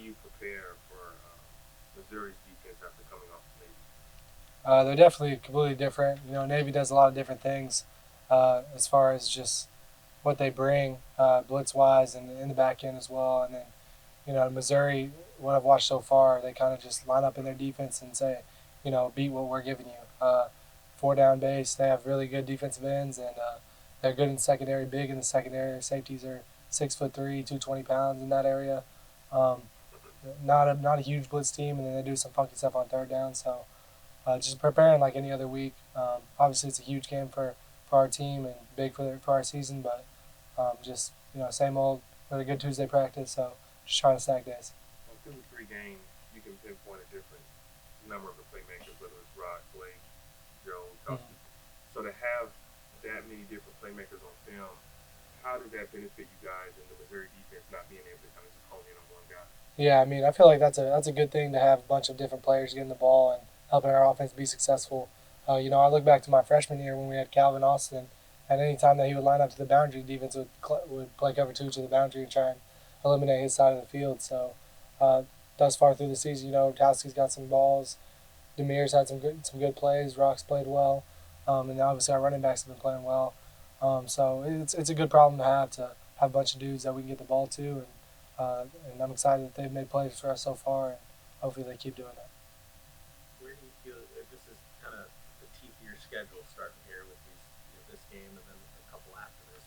you prepare for Missouri's defense after coming off the Navy? They're definitely completely different. Navy does a lot of different things as far as just what they bring blitz wise and in the back end as well. And then Missouri, what I've watched so far, they kind of just line up in their defense and say, beat what we're giving you. Four down base. They have really good defensive ends, and they're good in the secondary, big in the secondary. Their safeties are 6'3", 220 pounds in that area. Um, not a huge blitz team, and then they do some funky stuff on third down. So just preparing like any other week. Obviously, it's a huge game for our team and big for our season, but just same old with a good Tuesday practice. So just trying to stack days. Through the three games, you can pinpoint a different number of the playmakers, whether it's Rock, Blake, Joe, Mm-hmm. Tuffy. So to have that many different playmakers on film, how does that benefit you guys in the Missouri defense not being able to kind of just hone in on one guy? Yeah, I mean, I feel like that's a good thing to have a bunch of different players getting the ball and helping our offense be successful. I look back to my freshman year when we had Calvin Austin, and any time that he would line up to the boundary, defense would play cover two to the boundary and try and eliminate his side of the field. So, uh, thus far through the season, Towski's got some balls. Demir's had some good plays. Rock's played well, and obviously our running backs have been playing well. So it's a good problem to have a bunch of dudes that we can get the ball to, and I'm excited that they've made plays for us so far, and hopefully they keep doing that. Where do you feel this is kind of the teeth of your schedule starting here with this game and then a couple after this?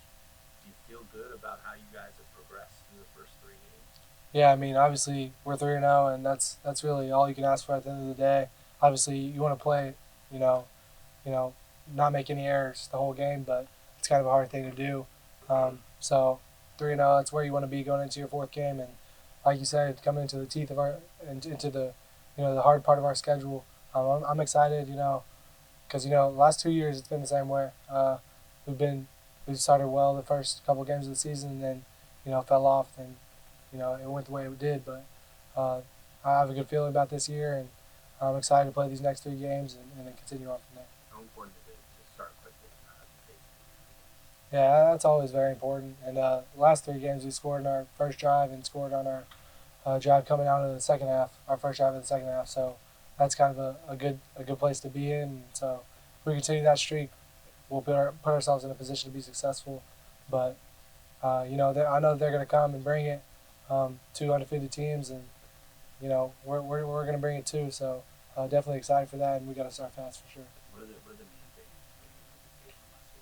Do you feel good about how you guys have progressed through the first three games? Yeah, I mean, obviously we're 3-0, and that's really all you can ask for at the end of the day. Obviously, you want to play, you know, you know, not make any errors the whole game, but it's kind of a hard thing to do. So 3-0, that's where you want to be going into your fourth game, and like you said, coming into the teeth of our into the the hard part of our schedule. I'm excited, because the last 2 years it's been the same way. We've been we started well the first couple games of the season, and then fell off, and it went the way it did. But uh, I have a good feeling about this year, and I'm excited to play these next three games and then continue on from there. How important is it to start quickly to take? Yeah, that's always very important. And the last three games we scored in our first drive and scored on our drive coming out of the second half, our first drive of the second half. So that's kind of a good place to be in. So if we continue that streak, we'll put ourselves in a position to be successful. But I know they're going to come and bring it. Two undefeated teams, and we're going to bring it too. So definitely excited for that, and we got to start fast for sure. What are the main things for you to take from last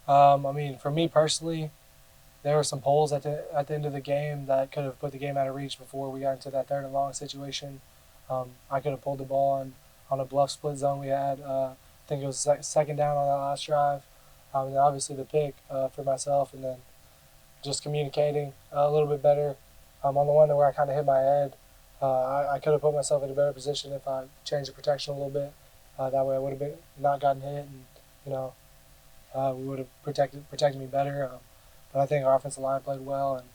week that I mean, for me personally, there were some poles at the end of the game that could have put the game out of reach before we got into that third and long situation. I could have pulled the ball on a bluff split zone we had. I think it was second down on that last drive. And then obviously the pick for myself, and then just communicating a little bit better. On the one where I kind of hit my head, I could have put myself in a better position if I changed the protection a little bit. That way I would have been not gotten hit, and you know we would have protected me better. But I think our offensive line played well, and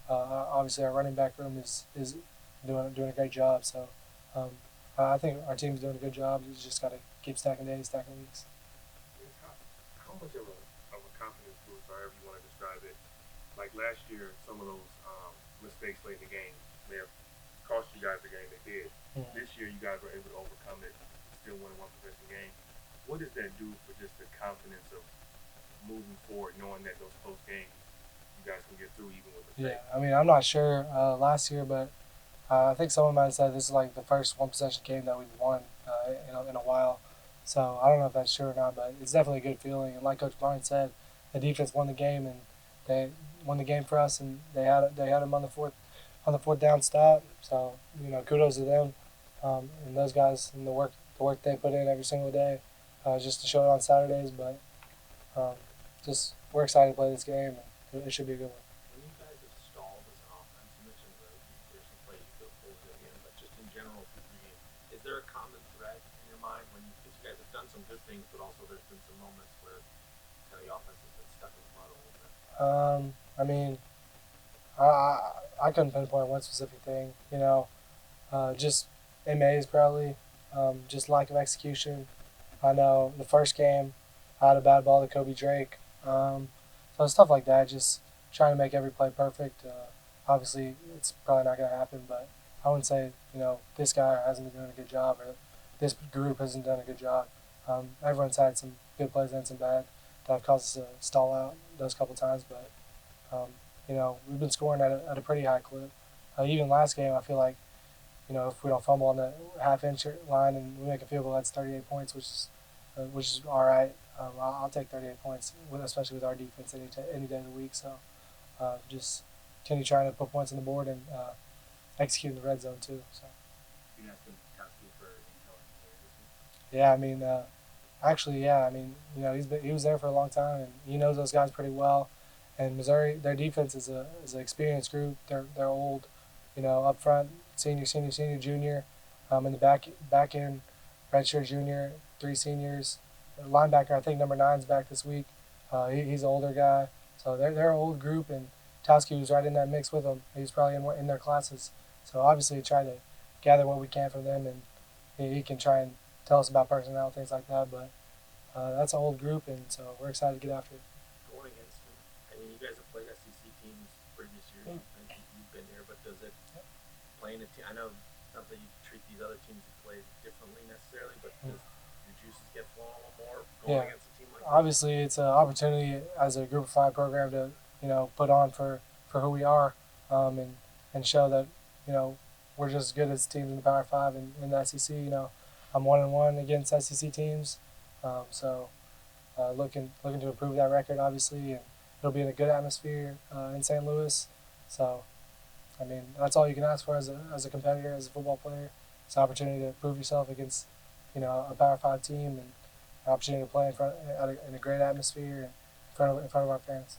obviously our running back room is doing a great job. So um, I think our team's doing a good job. You just got to keep stacking days, stacking weeks. How much of a confidence boost, however you want to describe it, like last year, some of those mistakes late in the game may have cost you guys the game. They did. Mm-hmm. This year, you guys were able to overcome it, still win one possession game. What does that do for just the confidence of moving forward, knowing that those close games you guys can get through even with Yeah, mistakes? I mean, I'm not sure last year, but I think someone might have said this is like the first one possession game that we've won in a while. So I don't know if that's true or not, but it's definitely a good feeling. And like Coach Barnes said, the defense won the game, and they won the game for us, and they had them on the fourth down stop. So kudos to them and those guys and the work they put in every single day, just to show it on Saturdays. But um, just we're excited to play this game. And it should be a good one. When you guys have stalled as an offense, you mentioned there's some plays you feel pulls you in, but just in general through the game, is there a common thread in your mind when because you guys have done some good things, but also there's been some moments where kind of the offense has been stuck in the mud a little bit? I mean, I couldn't pinpoint one specific thing. Just MAs probably. Just lack of execution. I know the first game, I had a bad ball to Kobe Drake. So stuff like that. Just trying to make every play perfect. Obviously, it's probably not going to happen, but I wouldn't say, this guy hasn't been doing a good job or this group hasn't done a good job. Everyone's had some good plays and some bad that have caused us to stall out those couple times, but we've been scoring at a pretty high clip. Even last game, I feel like if we don't fumble on the half-inch line and we make a field goal, that's 38 points, which is all right. I'll take 38 points, especially with our defense any day of the week. So just continue trying to put points on the board and execute in the red zone too. So. You asking Kowski for intel on Yeah, I mean, actually, yeah, I mean, he was there for a long time and he knows those guys pretty well. And Missouri, their defense is an experienced group. They're old, up front, senior, junior, in the back end, redshirt junior, 3 seniors, linebacker. I think number 9's back this week. He's an older guy, so they're an old group. And Towski was right in that mix with them. He was probably in their classes. So obviously, try to gather what we can from them, and he can try and tell us about personnel, things like that. But that's an old group, and so we're excited to get after it. Going against them, I mean, you guys have played SEC teams previous years. Yeah. I think you've been here, but does it playing a team? I know not that you treat these other teams you play differently necessarily, but does your juices get flowing a little more going against a team like that? Obviously, it's an opportunity as a Group of 5 program to put on for who we are, and show that we're just as good as teams in the Power 5 and in the SEC. I'm 1-1 against SEC teams, so looking to improve that record, obviously, and it'll be in a good atmosphere in St. Louis. So, I mean, that's all you can ask for as a competitor, as a football player. It's an opportunity to prove yourself against a Power 5 team, and an opportunity to play in a great atmosphere and in front of our fans.